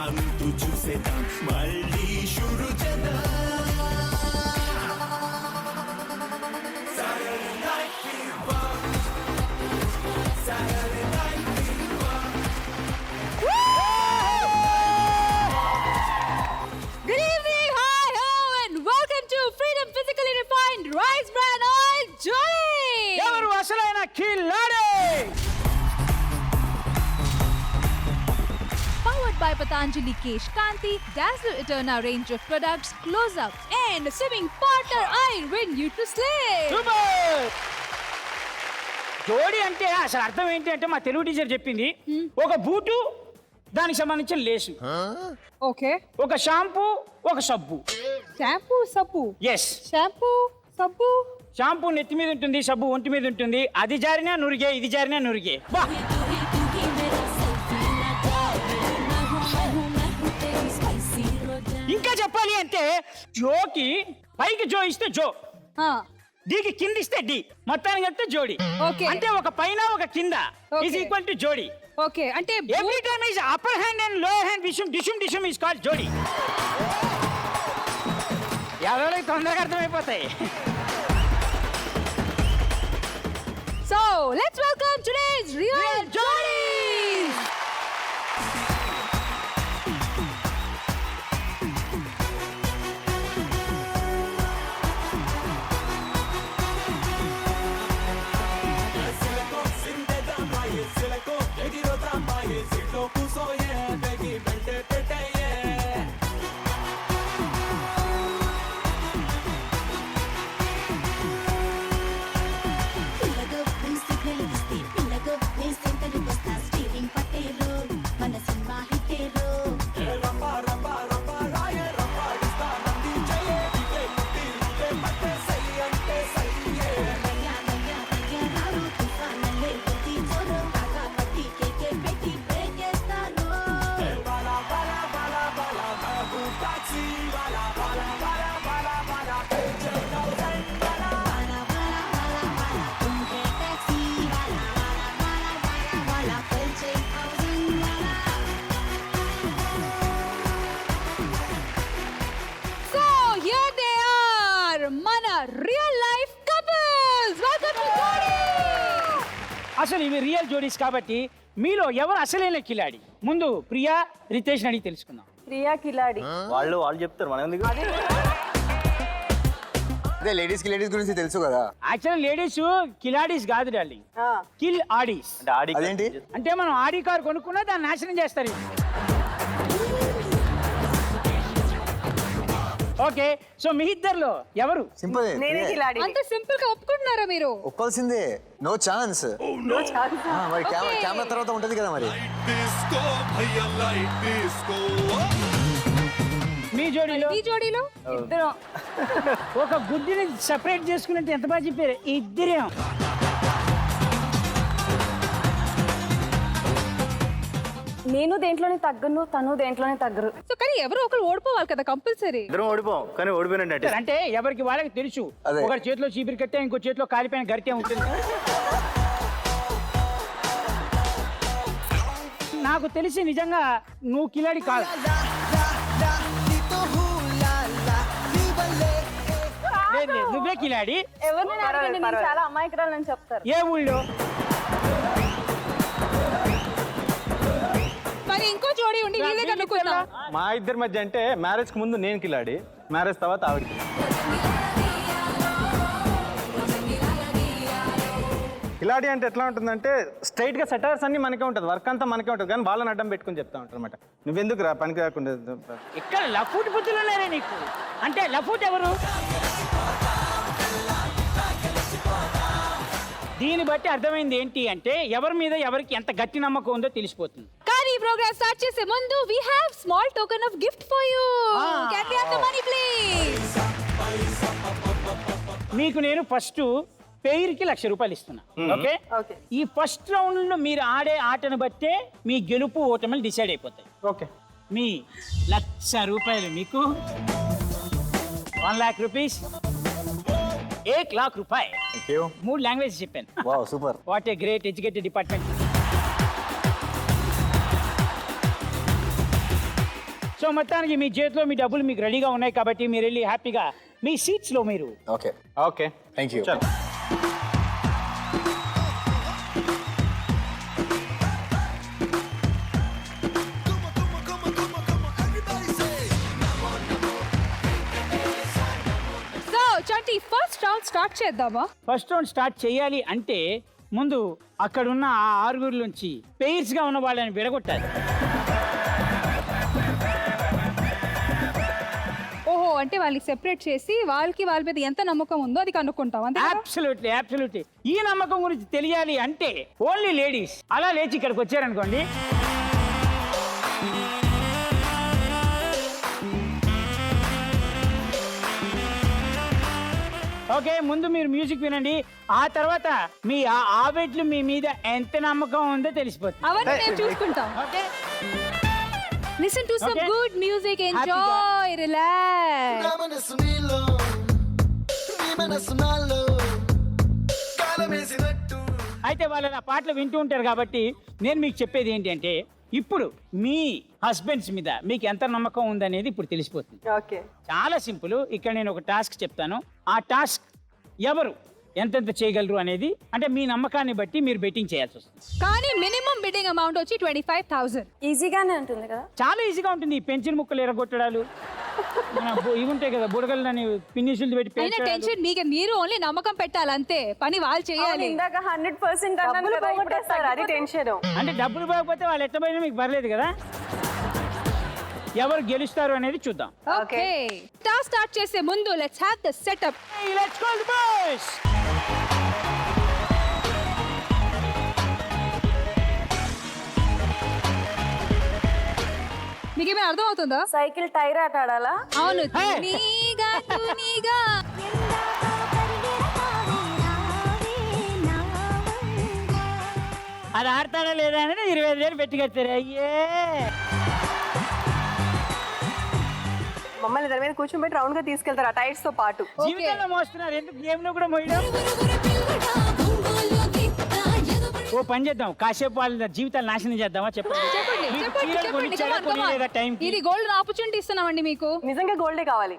అంతు చూసేద్దాం మళ్ళీ షురు చేద్దాం Rice Bran Oil Jolly! ఎవరు అసలైన కిలాడి? Powered by Patanjali Kesh Kanti, Dazzler Eterna range of products, close-ups, and swimming partner I win you to slay! Super! జోడి అంటే అసలు అర్థం ఏంటి అంటే మా తెలుగు టీచర్ చెప్పింది, ఒక బూటు దానికి సంబంధించిన లేసు, Okay. ఒక షాంపూ, ఒక సబ్బు. Shampoo, sabbu. Yes, Shampoo, sabbu. Shampoo నెత్తి మీద ఉంటుంది, సబ్బు ఒంటి మీద ఉంటుంది. అది జారినా నురిగే, ఇది జారినా నురిగే. బా! ఇంకా చెప్పాలి అంటే జోకి పైకి జో ఇస్తే జో, Huh. డీకి కింద ఇస్తే డి, మొత్తానికి వెళ్తే జోడి. Okay. అంటే ఒక పైన ఒక కింద ఈజ్ Okay. ఈక్వల్ టు జోడి. Okay. అంటే every time is upper hand and lower hand dishoom dishoom dishoom is called జోడి. ఎవరికి తొందరగా అర్థమైపోతాయి. So, let's welcome today's real Jollies! So, here they are, మన real life couples. Welcome to Jolly! అసలు ఇవి real జోడీస్ కాబట్టి మీలో ఎవరు అసలైన కిలాడి? ముందు ప్రియా, రితేష్ అడిగి తెలుసుకుందాం. ప్రియా కిలాడి. వాళ్ళు చెప్తారు మనం ఎందుకు? అదే లేడీస్ గురించి తెలుసు కదా. యాక్చువల్ లేడీస్ కిలాడీస్ కాదు డార్లింగ్, కిల్ ఆడీస్. అంటే ఆడి అదేంటి? అంటే మనం ఆడి కారు కొనుక్కున్నా దాన్ని నాశనం చేస్తారు. ఓకే, సో మీ ఇద్దర్లో ఎవరు? సింపుల్. నేనే కిలాడి. అంత సింపుల్ గా ఒప్పుకుంటున్నారా మీరు? ఒప్పాల్సిందే, నో ఛాన్స్. మరి కెమెరా తర్వాత ఉంటది కదా మరి. డిస్కో భయ్యా లైట్ డిస్కో మీ జోడీలో ఈ జోడీలో ఇద్దరం. ఒక గుడ్డిని సెపరేట్ చేసుకున్నట్టు ఎంత బాగా చెప్పారు ఇద్దరేం. నేను దేంట్లోనే తగ్గను, తను దేంట్లోనే తగ్గరు. సో కానీ ఎవరో ఒకరు ఓడిపోవాలి కదా కంపల్సరీ. ఇద్దరం ఓడిపోం, కానీ ఓడిపోయినట్టు. అంటే ఎవరికి వాళ్ళకి తెలుసు, అదే. ఒకరి చేతిలో చీపిరి కట్టే, ఇంకో చేతిలో కాలిపోయిన గరిటే ఉంటుంది. నాకు తెలిసి నిజంగా నువ్వు కిలాడి కాదు. లేదు, లేదు, నువ్వే కిలాడి. ఎవరిని అడగండి, నేను చాలా అమాయకురాలని చెప్తారు. ఏ ఊళ్ళో? మరి ఇంకో జోడీ ఉండి వీళ్ళే కనుక్కుందాం. మా ఇద్దరి మధ్య అంటే మ్యారేజ్ కి ముందు నేను కిలాడి, మ్యారేజ్ తర్వాత ఆవిడకి. కిలాడి అంటే ఎట్లా ఉంటుందంటే స్ట్రైట్ గా సెటర్స్ అన్ని మనకే ఉంటుంది, వర్క్ అంతా మనకే ఉంటుంది, కానీ వాళ్ళని అడ్డం పెట్టుకుని చెప్తా ఉంటారు అనమాట. నువ్వెందుకు రా పనికి రాకుండా. ఇక్కడ లఫూట్ బుద్ధులు ఉన్నారే నీకు. అంటే లఫూట్ ఎవరు? దీన్ని బట్టి అర్థమైంది ఏంటి అంటే ఎవరి మీద ఎవరికి ఎంత గట్టి నమ్మకం ఉందో తెలిసిపోతుంది. కానీ ఈ ప్రోగ్రామ్ స్టార్ట్ చేసే ముందు we have small token of gift for you. Can we have the money please? మీకు నేను ఫస్ట్ పేరుకి 1,00,000 రూపాయలు ఇస్తున్నా. Okay, okay. ఈ ఫస్ట్ రౌండ్ లో మీరు ఆడే ఆటను బట్టే మీ గెలుపు ఓటమిలు డిసైడ్ అయిపోతాయి. ఓకే, మీ 1,00,000 రూపాయలు మీకు 1,00,000 రూపీస్, 1,00,000 రూపాయలు. 3 లాంగ్వేజ్ చెప్పాను. Wow, super. What a great educated department. So మొత్తానికి మీ చేతిలో మీ డబ్బులు మీకు రెడీగా ఉన్నాయి కాబట్టి మీరు వెళ్ళి హ్యాపీగా మీ సీట్స్లో మీరు ఓకే ఓకే థ్యాంక్ యూ చలో. సో చంటి ఫస్ట్ రౌండ్ స్టార్ట్ చేద్దామా? ఫస్ట్ రౌండ్ స్టార్ట్ చేయాలి అంటే ముందు అక్కడున్న ఆ ఆరుగురు నుంచి పెయిర్స్గా ఉన్న వాళ్ళని విడగొట్టాలి. ఓహో, అంటే వాళ్ళకి సెపరేట్ చేసి వాళ్ళ మీద ఎంత నమ్మకం ఉందో అది కనుక్కుంటాం అంతే కదా? అబ్సల్యూట్లీ ఈ నమ్మకం గురించి తెలియాలి అంటే ఓన్లీ లేడీస్ అలా లేచి ఇక్కడికి వచ్చారనుకోండి, ఓకే ముందు మీరు మ్యూజిక్ వినండి, ఆ తర్వాత మీ ఆ ఆబెట్లు మీ మీద ఎంత నమ్మకం ఉందో తెలిసిపోతుంది. అవన్నీ మేము చూసుకుంటాం. Okay listen to some Okay. Good music, enjoy, relax. అయితే వాళ్ళు నా పాటలు వింటూ ఉంటారు కాబట్టి నేను మీకు చెప్పేది ఏంటి అంటే ఇప్పుడు మీ హస్బెండ్స్ మీద మీకు ఎంత నమ్మకం ఉందనేది ఇప్పుడు తెలిసిపోతుంది. ఓకే. చాలా సింపుల్. ఇక్కడ నేను ఒక టాస్క్ చెప్తాను, ఆ టాస్క్ ఎవరు ఎంతెంత చేయగలరు అనేది అంటే మీ నమ్మకాన్ని బట్టి మీరు బెట్టింగ్ చేయాల్సి వస్తుంది. కానీ మినిమం బిడ్డింగ్ అమౌంట్ వచ్చి 25,000. ఈజీగానే ఉంటుంది కదా? చాలా ఈజీగా ఉంటుంది. ఈ పెన్సిల్ ముక్కలు ఎరగొట్టడాలు, మన ఇవి ఉంటాయి కదా బుడగలని పిన్నిసులు పెట్టి అయినా పేర్చడాలు. టెన్షన్ మీరు ఓన్లీ నమ్మకం పెట్టాలి అంతే, పని వాళ్ళు అవును, చేయాలి. ఇందాక 100% అన్నాను కదా, ఇప్పుడు అది టెన్షన్. అంటే డబ్బులు పోకపోతే వాళ్ళు ఎట్టబోయినా మీకు పర్లేదు కదా. ఎవరు గెలుస్తారు అనేది చూద్దాం. ఓకే, టాస్క్ స్టార్ట్ చేసే ముందు let's have the setup. Let's go the boys. మీకేమైనా అర్థం అవుతుందా? సైకిల్ టైర్ ఆట ఆడాలా? అవును. Hey. నీగా నీగా అది ఆడతాడా లేదా అని 25,000 పెట్టి కట్టారు. అయ్యే మమ్మల్ని దాని మీద కూర్చోబెట్టి రౌండ్ గా తీసుకెళ్తారు ఆ టైర్స్ తో పాటు. జీవితంలో మోస్తున్నారు, ఎందుకు గేమ్ లో కూడా మోయడం. ఓ పని చేద్దాం, కాసేపు వాళ్ళ జీవితాలు నాశనం చేద్దామా చెప్పండి. చెప్పండి మీకు చెప్పండి చీరలు చెప్పండి. కొనిచ్చాడా, Come on, come on. కొనియలేదా టైంకి? ఇది గోల్డెన్ ఆపర్చునిటీ ఇస్తున్నామండి మీకు. నిజంగా గోల్డే కావాలి.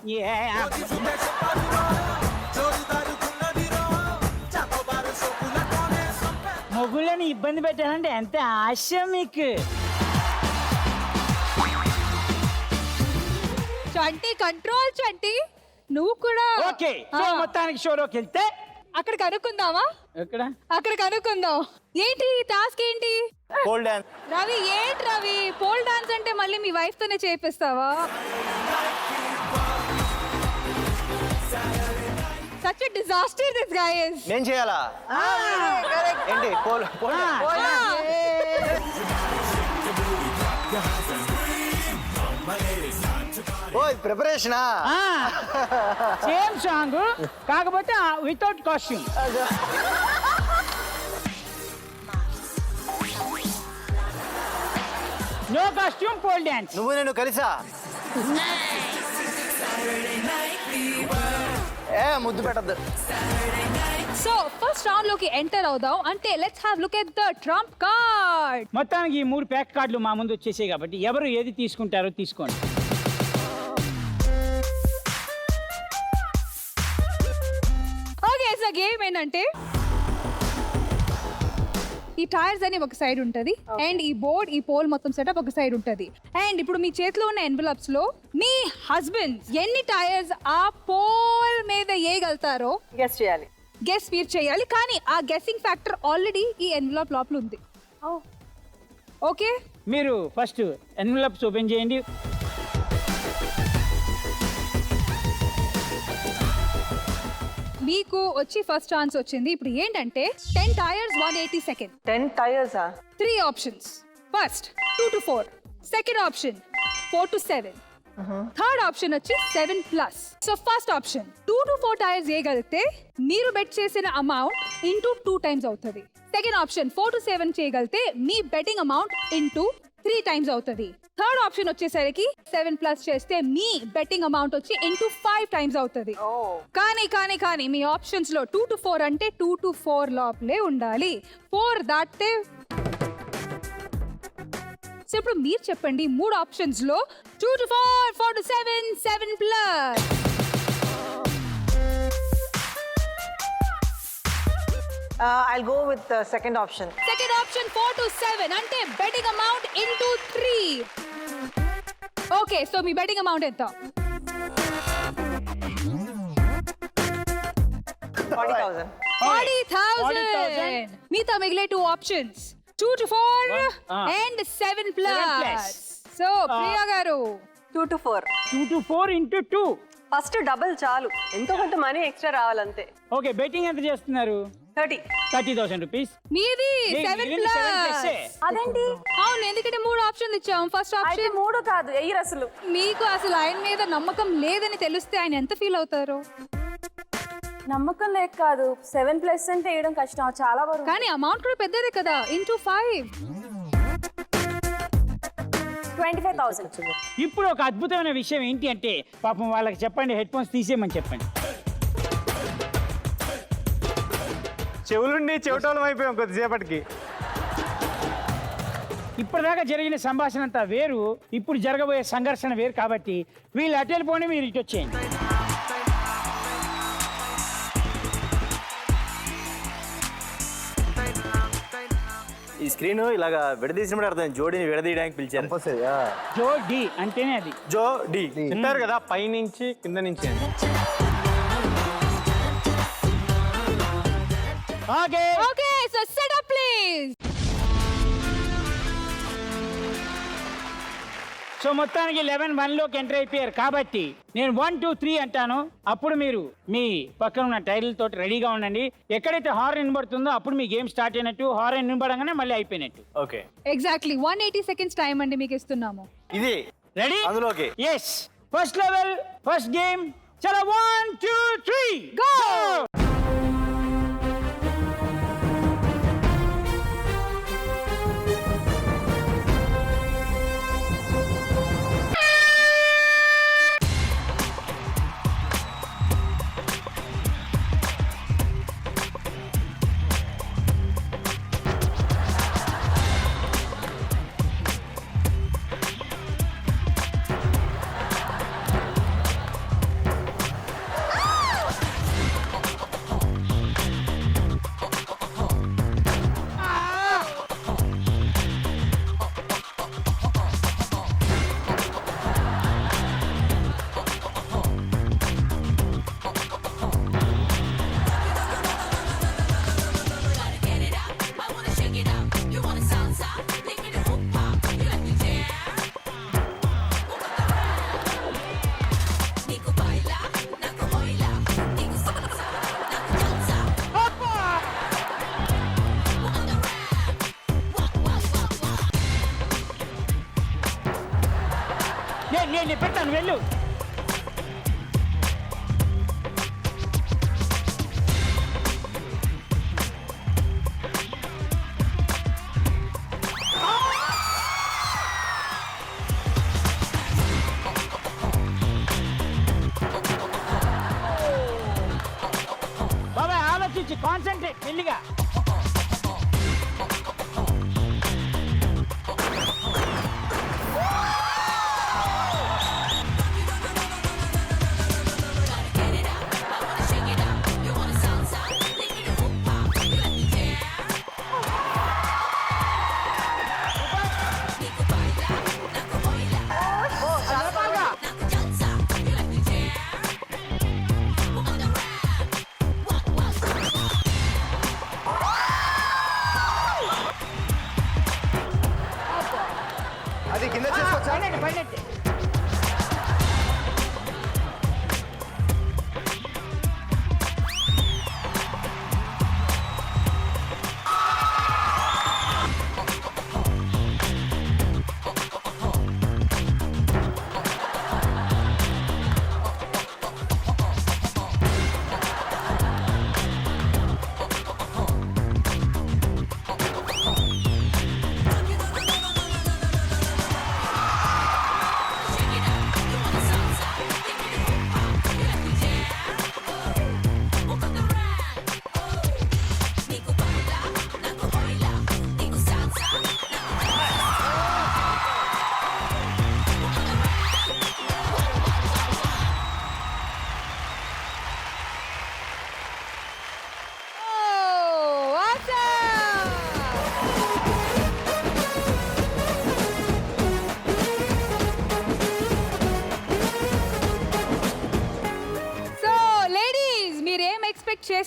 మొగుళ్ళని ఇబ్బంది పెట్టానంటే ఎంత ఆశ మీకు. చంటి కంట్రోల్, చంటి నువ్వు కూడా. ఓకే సో మొత్తానికి షోలోకి వెళ్తే అక్కడ కనుక్కుందామా? ఎక్కడ అక్కడ కనుక్కుందాం. ఏంటి టాస్క్ ఏంటి? Pole dance. రవి ఏంటి రవి, పోల్ డాన్స్ అంటే మళ్ళీ మీ వైఫ్ తోనే చేపిస్తావా? Such a disaster this guy is. నేను చేయాలా ఏంటి పోల్ ఓ ప్రిపరేషనా? సేమ్ సాంగ్ కాకపోతే without costume. No costume pole dance. నువ్వు నేను కలిసా ముద్దు పెట్టద్దు. సో ఫస్ట్ రౌండ్ లోకి ఎంటర్ అవుదాం అంటే let's have look at the trump card. మొత్తానికి ఈ 3 ప్యాక్ కార్డులు మా ముందు వచ్చేసాయి కాబట్టి ఎవరు ఏది తీసుకుంటారో తీసుకోండి. ఓకే సో గేమ్ ఏంటంటే ఈ టైర్స్ అని ఒక సైడ్ ఉంటది అండ్ ఈ బోర్డ్ ఈ పోల్ మొత్తం సెటప్ ఒక సైడ్ ఉంటది. అండ్ ఇప్పుడు మీ చేతిలో ఉన్న ఎన్వలప్స్ లో మీ హస్బెండ్ ఎన్ని టైర్స్ ఆ పోల్ మీద వేయగలుగుతారో గెస్ చేయాలి. గెస్ మీరు చేయాలి. కానీ ఆ గెస్సింగ్ ఫ్యాక్టర్ ఆల్రెడీ ఈ ఎన్వలప్ లోపల ఉంది. ఓకే మీరు ఫస్ట్ ఎన్వలప్స్ ఓపెన్ చేయండి. మీకు వచ్చి ఫస్ట్ ఛాన్స్ వచ్చింది. ఇప్పుడు ఏంటంటే 10 టైర్స్ 180 సెకండ్. 10 టైర్సా? 3 options. First 2 to 4, second option 4 to 7, third option వచ్చి 7+. So first option 2 to 4 tyres వేయగలిగితే మీరు బెట్ చేసిన అమౌంట్ ఇంటూ 2 times అవుతుంది. సెకండ్ ఆప్షన్ 4 to 7 చేయగలిగితే మీ బెట్టింగ్ అమౌంట్ ఇంటూ 3 times అవుతుంది. థర్డ్ ఆప్షన్ వచ్చేసరికి 7+ చేస్తే మీ బెట్టింగ్ అమౌంట్ వచ్చి ఇంటూ 5 times అవుతుంది. కానీ మీ ఆప్షన్స్ లో 2 to 4 అంటే 2 to 4 లోపలే ఉండాలి. 4 దాటితే సో ఇప్పుడు మీరు చెప్పండి 3 ఆప్షన్స్ లో 2 to 4, 4 to 7, 7 plus. I'll go with the second option. Second option 4 to 7 అంటే betting amount into 3. Okay so మీ బెట్టింగ్ అమౌంట్ ఎంత? 40,000. 40,000. మిగతా మిగిలే 2 options 2 to 4 and 7 plus. So Priya గారు 2 to 4. 2 to 4 into 2. First double చాలు, ఎంతో కొంత మనీ ఎక్స్ట్రా రావాలంతే. ఓకే బెట్టింగ్ ఎంత చేస్తున్నారు? 30,000 రూపీస్. మీది 7 plus. అదేంటి అవును ఎందుకంటే 3 ఆప్షన్లు ఇచ్చాం. ఫస్ట్ అయితే ఆప్షన్ 3 కాదు ఎయ్యరు అసలు. మీకు అసలు ఆయన మీద నమ్మకం లేదని తెలిస్తే ఆయన ఎంత ఫీల్ అవుతారు? నమ్మకం లేక కాదు, 7 plus అంటే వేయడం కష్టం, చాలా వరకు. కానీ అమౌంట్ కూడా పెద్దదే కదా, ఇంటూ 5. 25,000. ఇప్పుడు ఒక అద్భుతమైన విషయం ఏంటి అంటే పాపం వాళ్ళకి చెప్పండి హెడ్ ఫోన్స్ తీసేయమని చెప్పండి. చెవులుండి చెవిటోళం అయిపోయాం కొద్దిసేపటికి. ఇప్పటిదాకా జరిగిన సంభాషణ అంతా వేరు, ఇప్పుడు జరగబోయే సంఘర్షణ వేరు. కాబట్టి వీళ్ళు అటు వెళ్ళిపోండి, మీరు ఇటు వచ్చేయండి. ఈ స్క్రీన్ ఇలాగా విడదీసినప్పుడు అర్థం జోడీని విడదీయడానికి పిలిచారు. జో డి అంటేనే అది. జో డి చెప్పారు కదా పైనుంచి కింద నుంచి అని. Okay okay so set up please. So మొత్తానికి 11 1లోకి ఎంటర్ అయిపోయారు. కాబట్టి నేను 1 2 3 అంటాను, అప్పుడు మీరు మీ పక్కన ఉన్న టైర్లతో రెడీగా ఉండండి. ఎక్కడైతే హార్న్ వినబడుతుందో అప్పుడు మీ గేమ్ స్టార్ట్ అయినట్టు, హార్న్ వినబడంగానే మళ్ళీ అయిపోయినట్టు. ఓకే ఎగ్జాక్ట్లీ 180 సెకండ్స్ టైం అండి మీకు ఇస్తున్నాము. ఇది రెడీ? అందులోకి yes first level first game. చలో 1 2 3 గో. నేను పెట్టాను వెళ్ళు. బాబాయ్ ఆలోచించి కాన్సంట్రేట్ మెల్లిగా.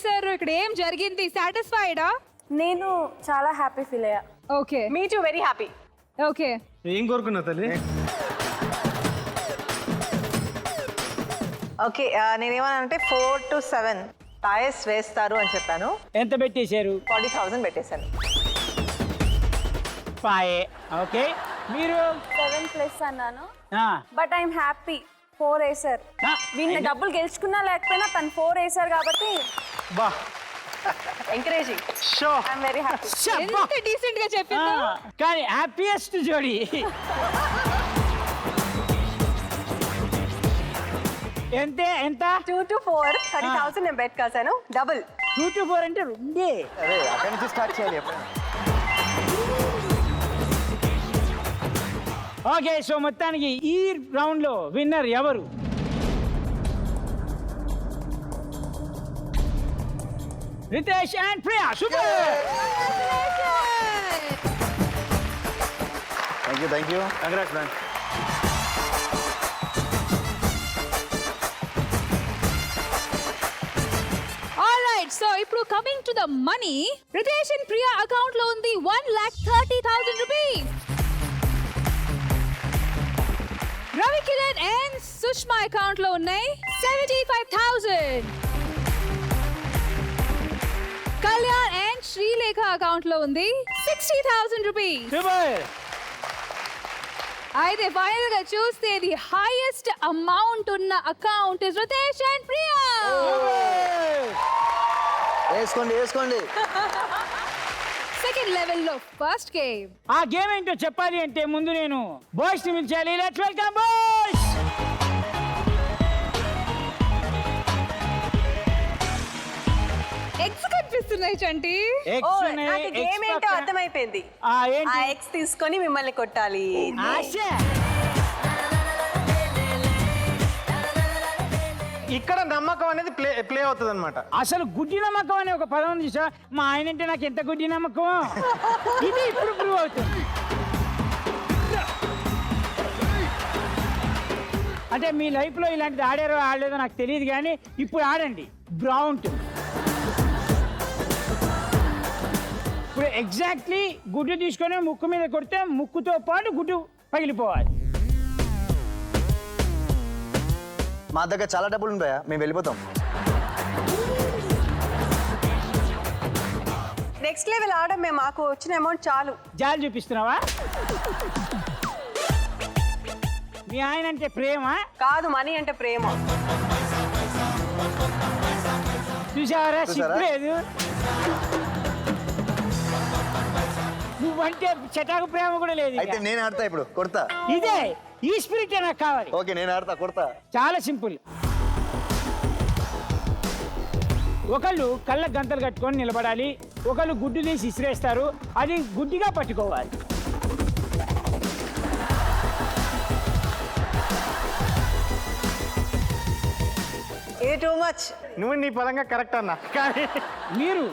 చేశారు? ఇక్కడ ఏం జరిగింది? సాటిస్ఫైడా? నేను చాలా హ్యాపీ ఫీల్ అయ్యా. ఓకే మీ టూ వెరీ హ్యాపీ. ఓకే. ఏం కోరుకున్నావు తల్లి? ఓకే నేనేమన్నానంటే 4 to 7 టైర్స్ వేస్తారు అని చెప్పాను. ఎంత పెట్టేశారు? 40,000 పెట్టేశాను. పాయే. ఓకే, మీరు 7+ అన్నాను, ఆ, బట్ ఐఎమ్ హ్యాపీ 4 వేసారు. ఆ, వీళ్ళని డబ్బులు గెలుచుకున్నా లేకపోయినా తను 4 వేసారు కాబట్టి బా encouraging. Show. I'm very happy. షబ్బా. ఎంత డీసెంట్ గా ఆ, చెప్పిందో. కానీ హ్యాపీయెస్ట్ జోడి. ఎంత 2 to 4 30,000 నేను బెట్ కాసాను. డబుల్ 2 to 4 అంటే రెండే. అదే అక్కడి నుంచి స్టార్ట్ చేయాలి ఎప్పుడైనా. ఓకే, సో మొత్తానికి ఈ రౌండ్ లో విన్నర్ ఎవరు? Ritesh and Priya. Super. Thank you. Congrats ma'am. Alright, so ఇప్పుడు coming to the money. Ritesh and Priya account లో ఉంది 1,30,000 rupees. Ravi Kiran and Sushma account లో ఉన్నాయి 75,000. కళ్యాణ్ అండ్ శ్రీలేఖ అకౌంట్ లో ఉంది 60,000 రూపీస్. సూపర్. అయితే ఫైనల్ గా చూస్తే ది హైయెస్ట్ అమౌంట్ ఉన్న account is Ritesh and Priya. వేసుకోండి. సెకండ్ లెవెల్ లో ఫస్ట్ గేమ్. ఆ గేమ్ ఏంటో చెప్పాలి అంటే ముందు నేను బాయ్స్ ని పిలిచాలి. Let's welcome boys. ఎగ్స్ కనిపిస్తున్నాయి చంటి. ఓ నాకు గేమ్ ఏంటో అర్థమైపోయింది. ఆ ఎక్స్ తీసుకొని మిమ్మల్ని కొట్టాలి. ఇక్కడ నమ్మకం అనేది ప్లే అవుతుంది అనమాట. అసలు గుడ్డి నమ్మకం అనే ఒక పదం ఉంది సార్. మా ఆయన అంటే నాకు ఎంత గుడ్డి నమ్మకం, ఇది ఇప్పుడు ప్రూవ్ అవుతుంది. అంటే మీ లైఫ్లో ఇలాంటిది ఆడారో ఆడలేదో నాకు తెలియదు, కానీ ఇప్పుడు ఆడండి, బాగుంటుంది. ఇప్పుడు ఎగ్జాక్ట్లీ గుడ్డు తీసుకొని ముక్కు మీద కొడితే ముక్కుతో పాటు గుడ్డు పగిలిపోవాలి. మా దగ్గర చాలా డబ్బులు ఉంటాయా, మేము వెళ్ళిపోతాం. నెక్స్ట్ లెవెల్ ఆడడం మేము మాకు వచ్చిన అమౌంట్ చాలు. జాలి చూపిస్తున్నావా? మీ ఆయన అంటే ప్రేమ కాదు, మనీ అంటే ప్రేమ. చూసావరా, సిగ్గులేదు. నువ్వంటే చటాకు ప్రేమ కూడా లేదు. అయితే నేను ఆడతా ఇప్పుడు, కొడతా. ఇదే ఈ స్పిరిట్ నాకు కావాలి. ఓకే, నేను ఆడతా, కొడతా. చాలా సింపుల్. ఒకళ్ళు కళ్ళ గంతలు కట్టుకొని నిలబడాలి, ఒకళ్ళు గుడ్డు తీసి ఇసిరేస్తారు, అది గుడ్డిగా పట్టుకోవాలి. ఇది టూ మచ్. నువ్వు నీ పరంగా కరెక్ట్ అన్నా, కానీ మీరు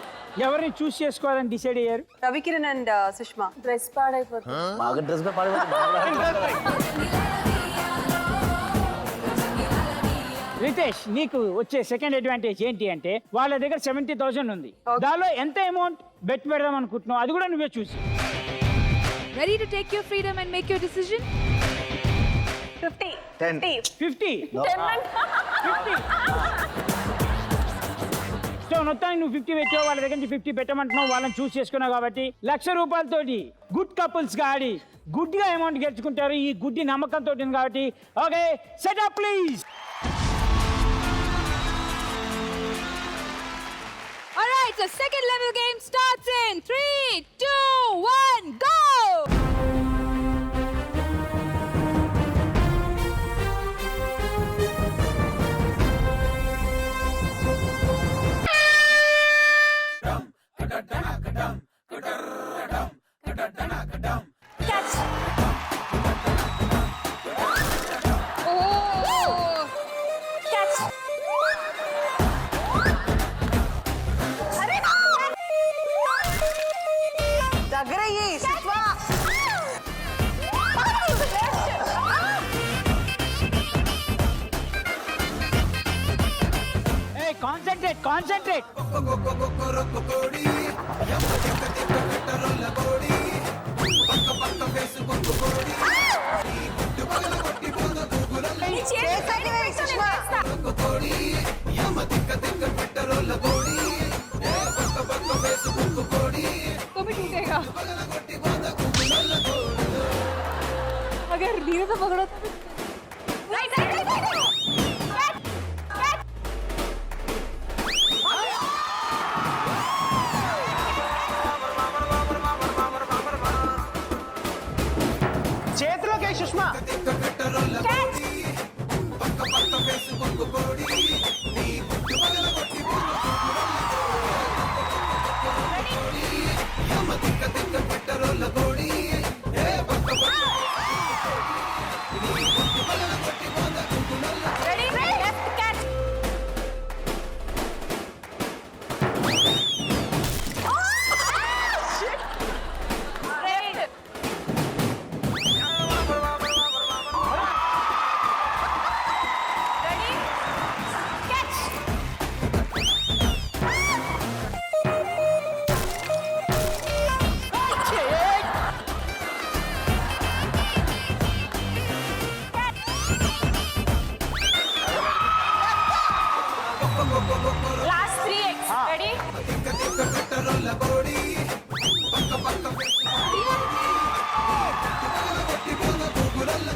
ఎవరిని చూస్ చేసుకోవాలని డిసైడ్ అయ్యారు? రవికిరణ్ అండ్ సుష్మా. డ్రెస్ పాడైపోతుంది. బాగా డ్రెస్ రితేష్, నీకు వచ్చే సెకండ్ అడ్వాంటేజ్ ఏంటి అంటే వాళ్ళ దగ్గర 70,000 ఉంది. దానిలో ఎంత అమౌంట్ బెట్ పెడదాం అనుకుంటున్నావు అది కూడా నువ్వే చూసి. Ready to take your freedom and make your decision? 50. 10. 50. So మొత్తానికి నువ్వు 50 పెట్టావు, వాళ్ళ దగ్గర నుంచి 50 పెట్టమంటున్నావు, వాళ్ళని చూస్ చేసుకున్నావు కాబట్టి 1,00,000 రూపాయలతోటి గుడ్ కపుల్స్ గా ఆడి గుడ్గా అమౌంట్ గెలుచుకుంటారు. ఈ గుడ్డి నమ్మకంతో కాబట్టి. Okay, set up please. All right, the second level game starts in 3, 2, 1, go! Catch. Oh! Catch. దగ్గరయ్యి సుష్మా. కాన్సన్ట్రేట్. तो भी टूटेगा. अगर धीरे से पकड़ो तो राइट राइट राइट. చేతిలోకి Sushma. Last 3x. Ready?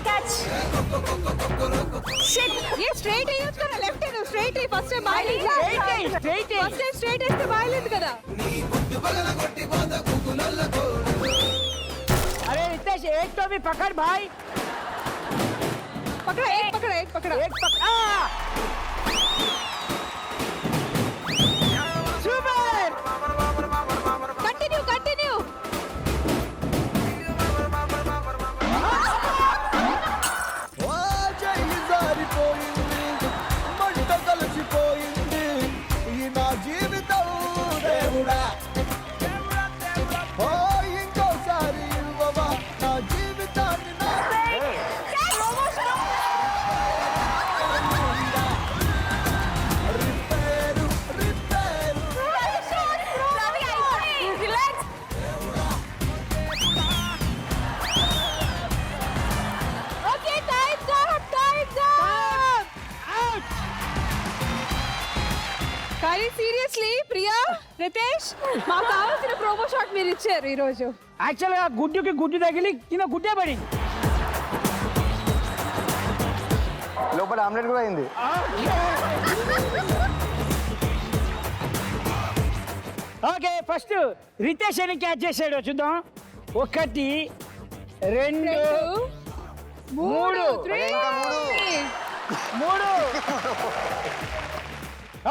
Catch. Shit. ये स्ट्रेट ही यूज करा. लेफ्ट है स्ट्रेट ही. फर्स्ट टाइम बाय Straight है. फर्स्ट टाइम स्ट्रेट है बाय కదా. अरे रितेश एक तो भी पकड़ भाई. पकड़ा एक पकड़ा एक पकड़ा. एक पकड़. सुपर. Continue continue. మంట కలిసిపోయింది ఈ నా జీవితం దేవుడా ఓ ఇంకోసారి ఇవ్వవా నా జీవితాన్ని నా repair repair Relax. Okay times up Out. కానీ సీరియస్లీ ప్రియా రితేష్ మాకు కావాల్సిన ప్రోమో షాట్ మీరు ఇచ్చారు ఈ రోజు. యాక్చువల్ గా గుడ్డుకి గుడ్డు తగిలి కింద గుడ్డే పడింది. లోపల ఆమ్లెట్ కూడా అయింది ఓకే ఫస్ట్ రితేష్ అని క్యాచ్ చేసాడు చూద్దాం. 1 2 మూడు 3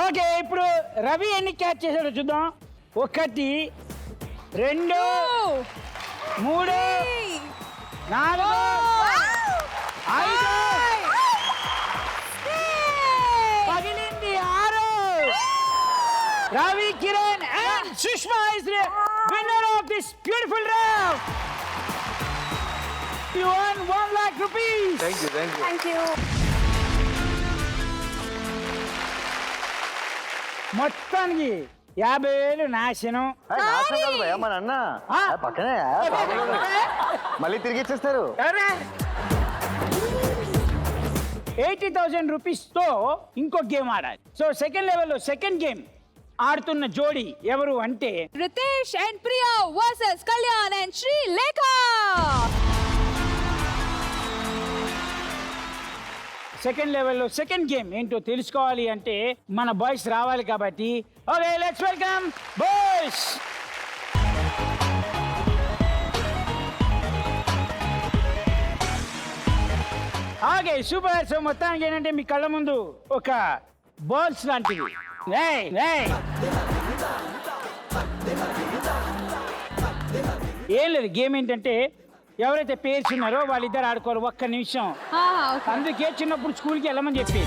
ఓకే ఇప్పుడు రవి ఎన్ని క్యాచ్ చేశాడో చూద్దాం. 1 2 3 4 5 పగిలింది 6. Ravi Kiran and Sushma is the winner of this beautiful round. You won 1 lakh rupees. Thank you Thank you. మొత్తానికి 50,000 నాశనం. నాశనం కాదు భయ్యా మన అన్న ఆ? పక్కనే మళ్ళీ తిరిగి ఇచ్చేస్తారు 80,000 రూపీస్తో ఇంకో గేమ్ ఆడాలి. సో సెకండ్ లెవెల్లో సెకండ్ గేమ్ ఆడుతున్న జోడి ఎవరు అంటే Ritesh and Priya versus Kalyan and Sreelekha. Second లెవెల్లో సెకండ్ గేమ్ ఏంటో తెలుసుకోవాలి అంటే మన బాయ్స్ రావాలి కాబట్టి okay let's welcome boys. Okay super. So మొత్తానికి ఏంటంటే మీ కళ్ళ ముందు ఒక బాల్స్ లాంటివి. ఏయ్, ఏయ్. ఏం లేదు గేమ్ ఏంటంటే ఎవరైతే పేర్స్ ఉన్నారో వాళ్ళిద్దరు ఆడుకోవాలి 1 నిమిషం. అందుకే చిన్నప్పుడు స్కూల్కి వెళ్ళమని చెప్పి.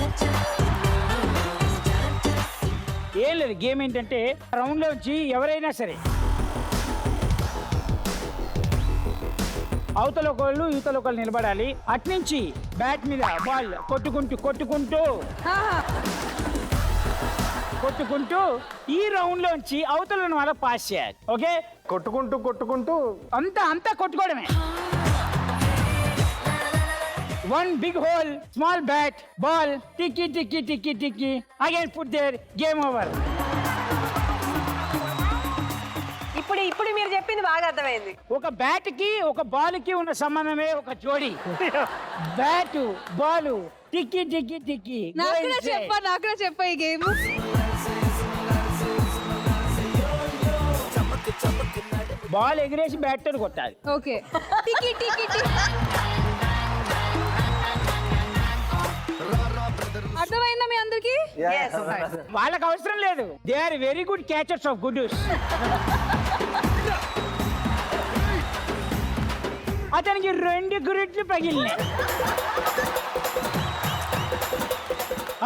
ఏం లేదు గేమ్ ఏంటంటే రౌండ్లో వచ్చి ఎవరైనా సరే అవతల ఒకళ్ళు యువతల ఒకళ్ళు నిలబడాలి. అట్నుంచి బ్యాట్ మీద బాల్ కొట్టుకుంటూ కొట్టుకుంటూ ఈ రౌండ్ లోంచి అవతల ఉన్న వాళ్ళకి పాస్ చేయాలి. ఓకే, కొట్టుకుంటూ అంతా కొట్టుకోవడమే. One big hole, small bat, ball, టిక్కి again put there, game over. ఇప్పుడు మీరు చెప్పింది బాగా అర్థమైంది. ఒక బ్యాట్ కి ఒక బాల్ కి ఉన్న సంబంధమే ఒక జోడి. బ్యాట్ బాల్ టిక్కి నాకు కూడా చెప్పా ఈ గేమ్. బాల్ ఎగిరేసి బ్యాట్ తో కొట్టాలి. ఓకే, టికి అర్థమైందా మీ అందరికి? వాళ్ళకి అవసరం లేదు. They are very good catchers of good. అతనికి 2 గురిట్లు పగిలినాయి.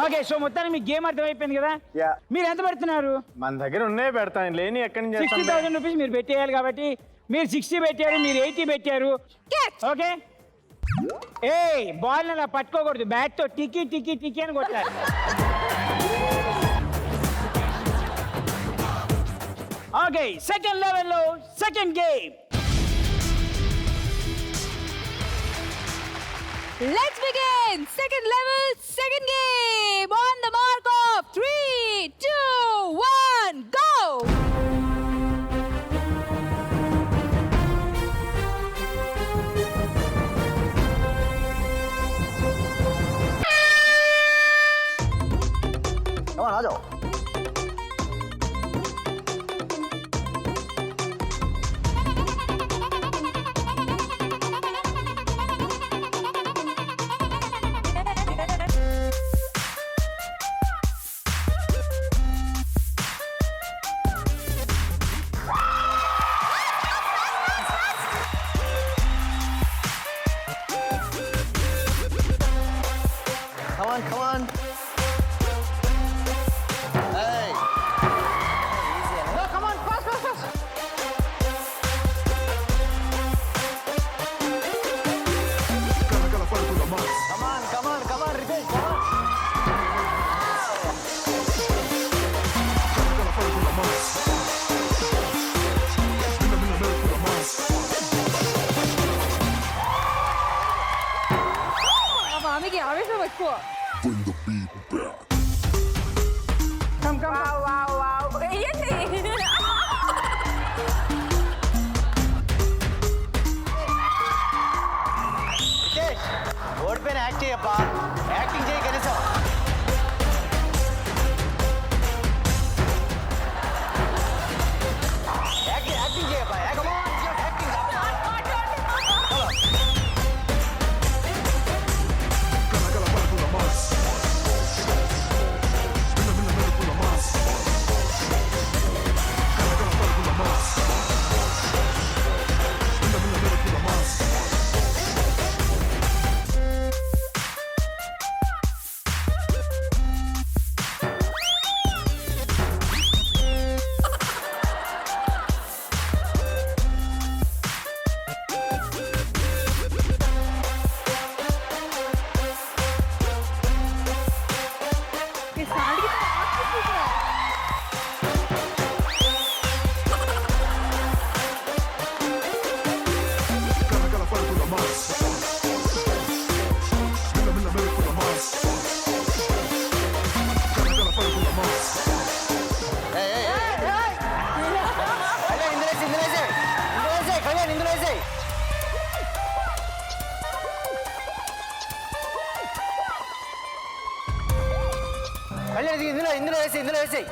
ఓకే, సో మొత్తానికి మీకు గేమ్ అర్థమైపోయింది కదా. Yeah. మీరు ఎంత పెడుతున్నారు? మన దగ్గర ఉన్నాయి పెడతాను, లేని ఎక్కడి నుంచి 60,000 రూపీస్ మీరు పెట్టేయాలి కాబట్టి మీరు 60 పెట్టారు, మీరు 80 పెట్టారు. Catch. ఓకే, ఏ బాల్ అలా పట్టుకోకూడదు, బ్యాట్ తో టికి అని కొట్టాలి. ఓకే, సెకండ్ లెవెల్లో second game. Let's begin! Second level, second game! On the mark of 3, 2, 1, go! आ जाओ. Come on. Hey. No, come on, fast. Come on, Ritesh, come on. ఆమెకి ఆవేశం ఎక్కువ. రితేష్, ఓడిపోయిన యాక్ట్ చేయప్పా, యాక్టింగ్ చేయి కనీసం. యాక్టింగ్ చేయప్పా, యాక్టింగ్. ఇందులో వేసేయి.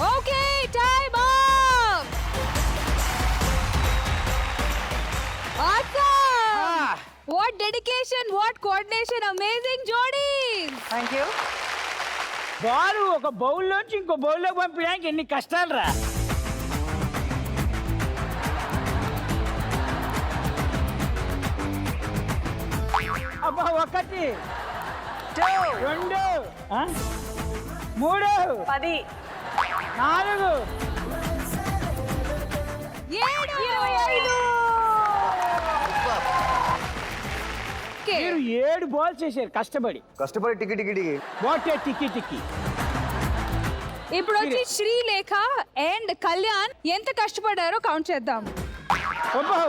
Okay, time up! Awesome! What dedication, what coordination, amazing jodis! Thank you. Ball ఒక బౌల్లోంచి ఇంకో బౌల్లోకి పంపించడానికి ఎన్ని కష్టాలు రా. అబ్బా 1 2 3 10 4 మీరు 7 బాల్స్ చేశారు కష్టపడి. టికి టికి టికి వాట్ టిక్కి టిక్కి. ఇప్పుడు వచ్చి శ్రీలేఖ అండ్ కళ్యాణ్ ఎంత కష్టపడారో కౌంట్ చేద్దాం. అబ్బా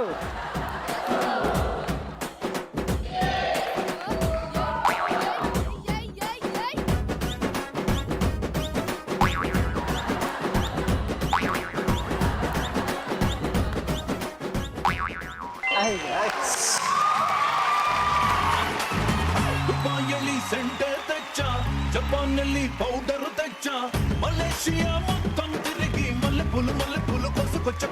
ದುಬಾಯಲ್ಲಿ ಸೆಂಟರ್ ತೆಚ್ಚ ಜಪಾನ್ನಲ್ಲಿ ಪೌಡರ್ ತೆಚ್ಚ ಮಲೇಷಿಯಾ మొత్తం తిరిగి మల్లెపూలు కోసుకొచ్చ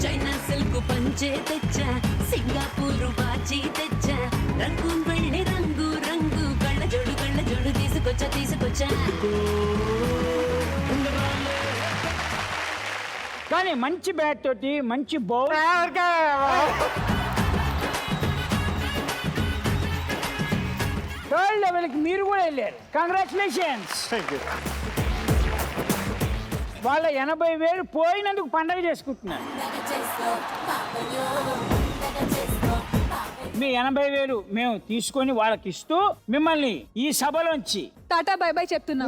చైనా సిల్క్ పంచే తెచ్చా సింగపూర్ వాచి తెచ్చా రంగు వెళ్ళి రంగు రంగు కళ్ళ జోడు తీసుకొచ్చా కానీ మంచి బ్యాట్ తోటి మంచి బౌల్. థర్డ్ లెవెల్కి మీరు కూడా వెళ్ళారు. కంగ్రాచులేషన్స్. వాళ్ళ 80,000 పోయినందుకు పండగ చేసుకుంటున్నారు. మీ 80,000 మేము తీసుకొని వాళ్ళకి ఇస్తూ మిమ్మల్ని ఈ సభలోంచి టాటా బై బై చెప్తున్నా.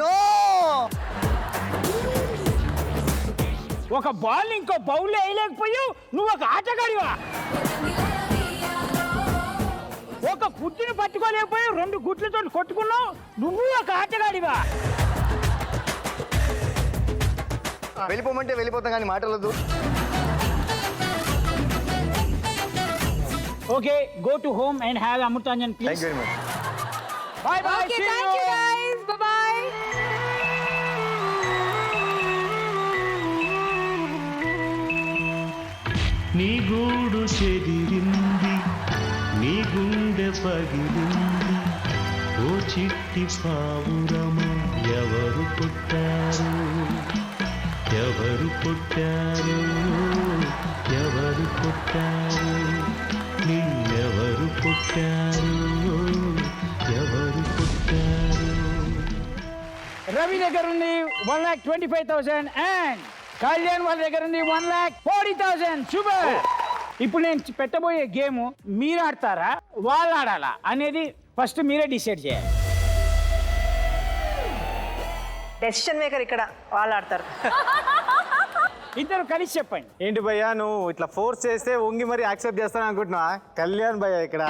ఒక బాల్ ఇంకో బౌల్ వేయలేకపోయావు. నువ్వు ఒక ఆటగాడివా? ఒక గుడ్డుని పట్టుకోలేకపోయావు. 2 గుడ్లతో కొట్టుకున్నావు. నువ్వు ఒక ఆటగాడివా? వెళ్ళిపోమంటే వెళ్ళిపోతాం కానీ మాటలొద్దు. Okay, go to home and have Amrutanjan please. Thank you very much. Bye bye. Okay, thank you guys. Bye bye. నీ గూడు చెదిరింది నీ గుండె పగిలింది ఓ చిట్టి పావురమ ఎవరు పుట్టారు ఎవరు పుట్టారు ఎవరు పుట్టారు నిన్నెవరు పుట్టారు ఎవరు పుట్టారు. రవి దగ్గర ఉంది 1,25,000 అండ్ కళ్యాణ్ వాళ్ళ దగ్గర ఉంది 1,40,000. సూపర్. ఇప్పుడు నేను పెట్టబోయే గేమ్ మీరు ఆడతారా వాళ్ళు ఆడాలా అనేది ఫస్ట్ మీరే డిసైడ్ చేయాలి. డెసిషన్ మేకర్ ఇక్కడ వాళ్ళు ఆడతారు. ఇద్దరు కలిసి చెప్పండి. ఏంటి భయ్యా నువ్వు ఇట్లా ఫోర్స్ చేస్తే వంగి మరి యాక్సెప్ట్ చేస్తాను అనుకుంటున్నా? కళ్యాణ్ భయ్యా ఇక్కడ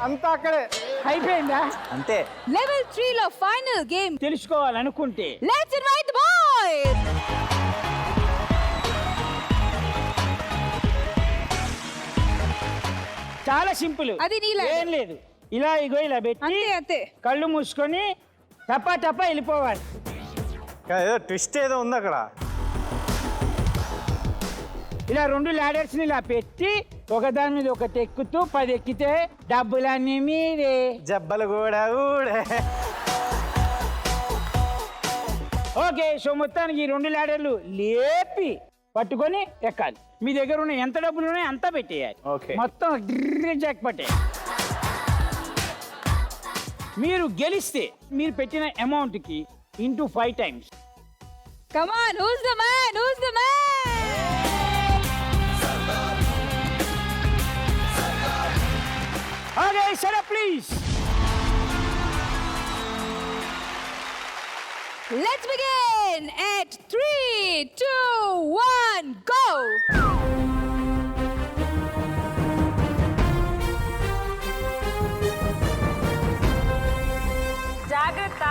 అంతా అక్కడే అయిపోయిందా? అంతే. Level 3 లో ఫైనల్ గేమ్. తెలుసుకోవాలనుకుంటే Let's invite the boys. చాలా సింపుల్. అది నీలా? ఏం లేదు. ఇలా ఇగో ఇలా పెట్టి అంతే. కళ్ళు మూసుకొని టపా టపా వెళ్ళిపోవాలి. ఏదో ట్విస్ట్ ఏదో ఉంది అక్కడ. ఇలా 2 ల్యాడర్స్ని ఇలా పెట్టి ఒకదాని మీద ఒకటి ఎక్కుతూ 10 ఎక్కితే డబ్బులన్నీ మీరే. జబ్బలు కూడా ఊడే. ఓకే, సో మొత్తానికి ఈ 2 ల్యాడర్లు లేపి పట్టుకొని ఎక్కాలి. మీ దగ్గర ఉన్న ఎంత డబ్బులు ఉన్నాయో అంతా పెట్టేయాలి. ఓకే. మొత్తం జాక్ పట్టే. మీరు గెలిస్తే మీరు పెట్టిన అమౌంట్కి into 5 times. Come on, who's the man? Who's the man? Okay, shut up please. Let's begin at 3, 2, 1, go! జాగ్రత్త.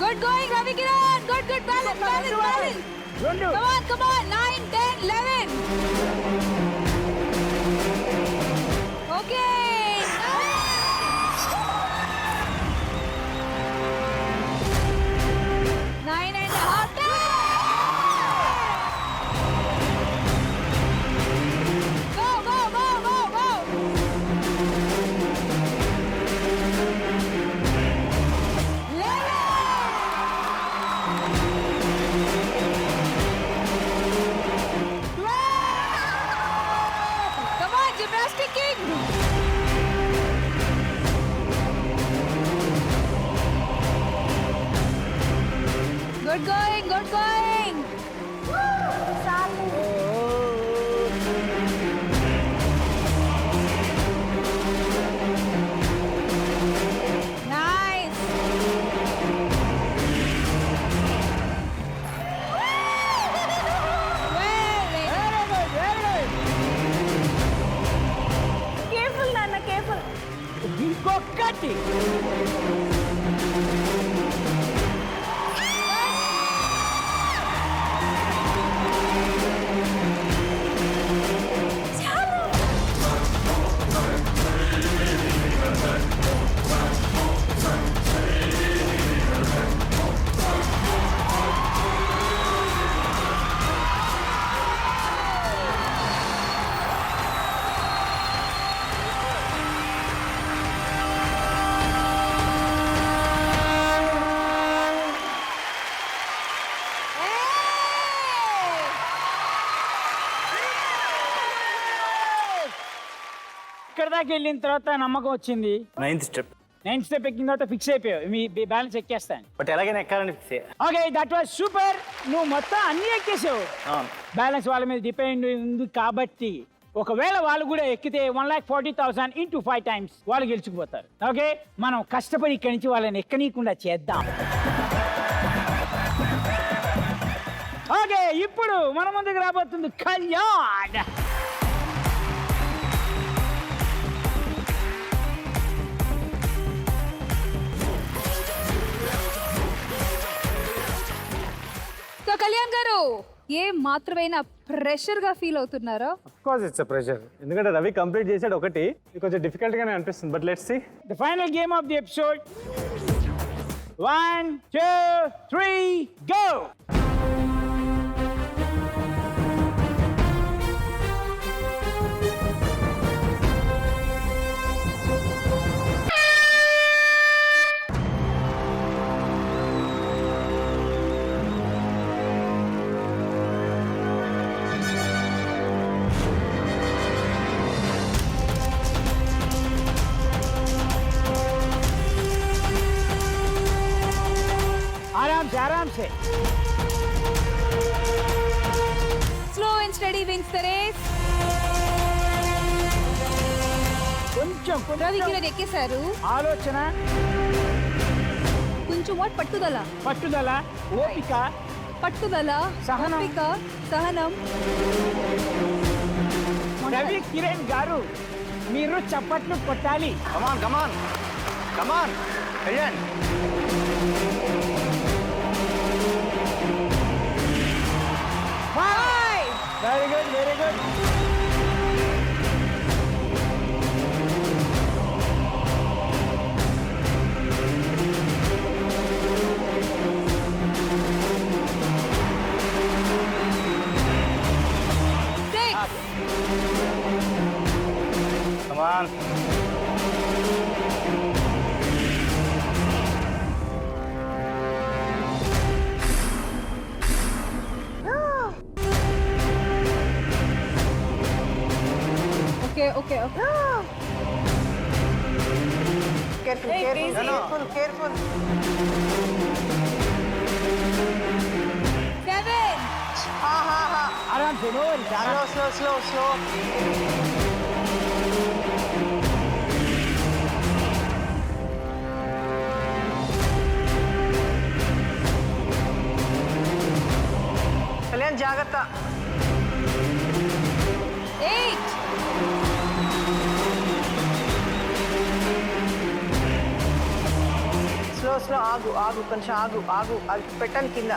Good going, Ravi Kiran. Good, good. Balance, balance, balance. రెండు Come on. 9, 10, 11. Okay. 9.5. Go, go, go, go, go. 11. Come on, gymnastic king. Good going, good going. Nice. Careful నాన్న careful. ఇంకొకటి ఇక్కడ దాకా వెళ్ళిన తర్వాత నమ్మకం వచ్చింది. 9th step. 9th స్టెప్ ఎక్కిన తర్వాత ఫిక్స్ అయిపోయావు మీ బ్యాలెన్స్ ఎక్కేస్తాను. బట్ ఎలాగైనా ఎక్కాలని fix okay, that was super. నువ్వు మొత్తం అన్ని ఎక్కేసావు. బ్యాలెన్స్ వాళ్ళ మీద డిపెండ్ ఉంది కాబట్టి ఒకవేళ వాళ్ళు కూడా ఎక్కితే 1,40,000 into 5 times వాళ్ళు గెలుచుకుపోతారు. ఓకే, మనం కష్టపడి ఇక్కడి నుంచి వాళ్ళని ఎక్కనీయకుండా చేద్దాం. ఓకే, ఇప్పుడు మన ముందుకు రాబోతుంది కళ్యాణ్. సో కళ్యాణ్ గారు ఏ మాత్రమైనా ప్రెషర్ గా ఫీల్ అవుతున్నారో? ఆఫ్ కోర్స్ ఇట్స్ ప్రెషర్, ఎందుకంటే రవి కంప్లీట్ చేసాడు ఒకటి, ఇది కొంచెం డిఫికల్ట్ గానే అనిపిస్తుంది. But let's see The final game of the episode. 1, 2, 3, go! आराम से slow and steady wins the race. కొంచెం రవి కిరణ్ ఎక్కేశారు. ఆలోచన, కొంచెం వాట్ పట్టుదల, ఓపిక, సహనం, ఓపిక, సహనం. రవి కిరణ్ గారు మీరు చప్పట్లు కొట్టాలి. Come on come on come on Kalyan. Very good, very good. Come on. Okay. Careful. 7. आराम से, नो वरीज. Slow. కళ్యాణ్ జాగ్రత్త. 8. స్లో స్లో ఆగు ఆగు కొంచెం ఆగు ఆగు అది పెట్టాను కింద.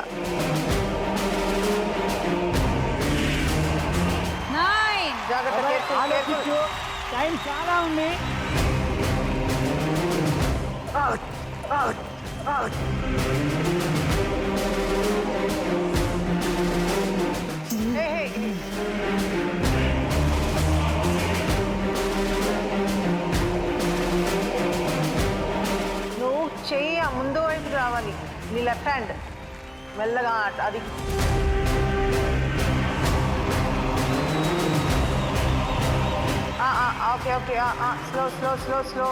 9. జాగ్రత్త, careful, ఆలోచించు. టైం చాలా ఉంది. Out, out, out. Hey, hey. నువ్వు చెయ్యి ఆ ముందు వైపు రావాలి, నీ లెఫ్ట్ హ్యాండ్ మెల్లగా అది. Okay okay, slow slow slow slow.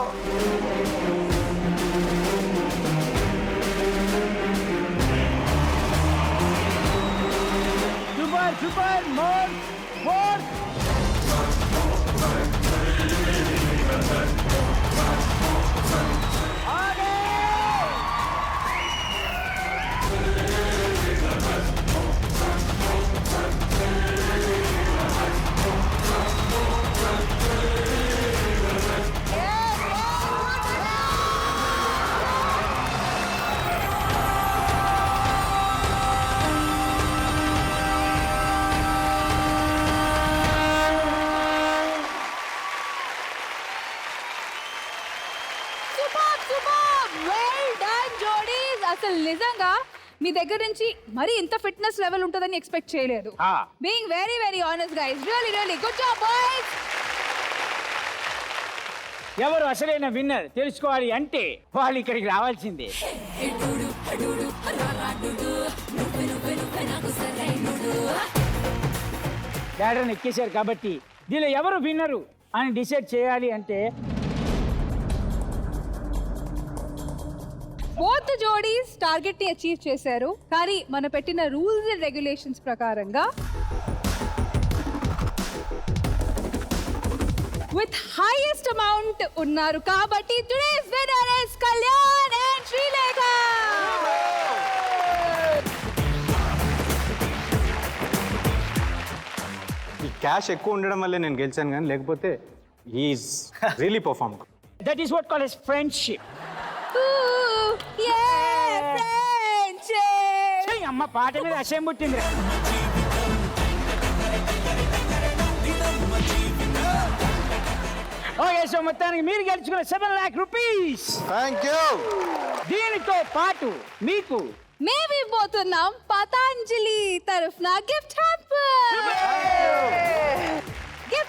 Super super, more more. అసలు నిజంగా మీ దగ్గర నుంచి మరి ఇంత ఫిట్నెస్ లెవెల్ ఉంటుందని ఎక్స్పెక్ట్ చేయలేదు. Being very very honest guys, really really good job boys. ఎవరు అసలైన విన్నర్ తెలుసుకోవాలి అంటే వాళ్ళు ఇక్కడికి రావాల్సిందే. ల్యాడర్ని ఎక్కేశారు కాబట్టి దీనిలో ఎవరు విన్నరు అని డిసైడ్ చేయాలి అంటే బోత్ జోడీస్ టార్గెట్ ని అచీవ్ చేశారు, కానీ మన పెట్టిన రూల్స్ అండ్ రెగ్యులేషన్స్ ప్రకారంగా విత్ హైయెస్ట్ అమౌంట్ ఉన్నారు కాబట్టి today's winner is Kalyan and Sreelekha. ఈ క్యాష్ ఎక్కువ ఉండడం వల్లే నేను గెలిచాను, కానీ లేకపోతే is really perform. That is what call as friendship. అమ్మ పాట మీద అసహ్యం పుట్టింది. ఓకే, సో మొత్తానికి మీరు గెలుచుకున్న 7 lakh rupees. Thank you. దీనితో పాటు మీకు మేము ఇవ్వబోతున్నాం పతాంజలి తరఫున gift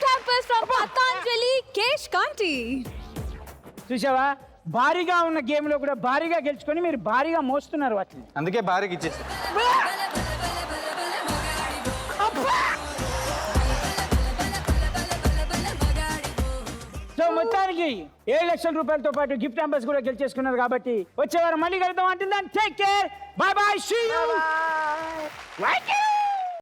hampers from Patanjali Kesh Kanti. చూసావా, భారీగా ఉన్న గేమ్ లో కూడా భారీగా గెలుచుకొని మీరు భారీగా మోస్తున్నారు వాటిని. అందుకే భారీకి ఇచ్చేసి. సో మొత్తానికి 7 లక్షల రూపాయలతో పాటు గిఫ్ట్ హ్యాంపర్స్ కూడా గెలిచేసుకున్నారు కాబట్టి వచ్చే వారం మళ్ళీ కలుద్దాం. అంటుందని take care, bye bye, see you.